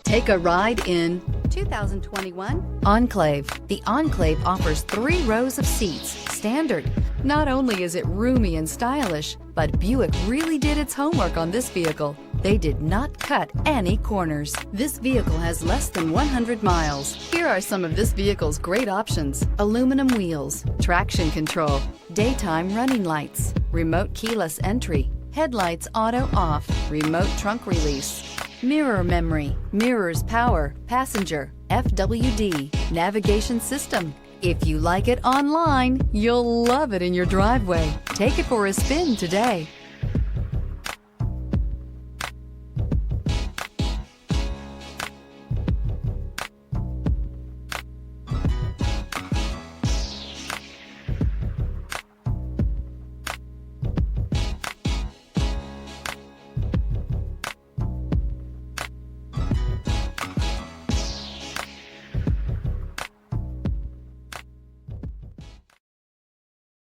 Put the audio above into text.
Take a ride in 2021 Enclave. The Enclave offers 3 rows of seats, standard. Not only is it roomy and stylish, but Buick really did its homework on this vehicle. They did not cut any corners. This vehicle has less than 100 miles. Here are some of this vehicle's great options: aluminum wheels, traction control, daytime running lights, remote keyless entry, headlights auto off, remote trunk release, mirror memory, mirrors power, passenger, FWD, navigation system. If you like it online, you'll love it in your driveway. Take it for a spin today.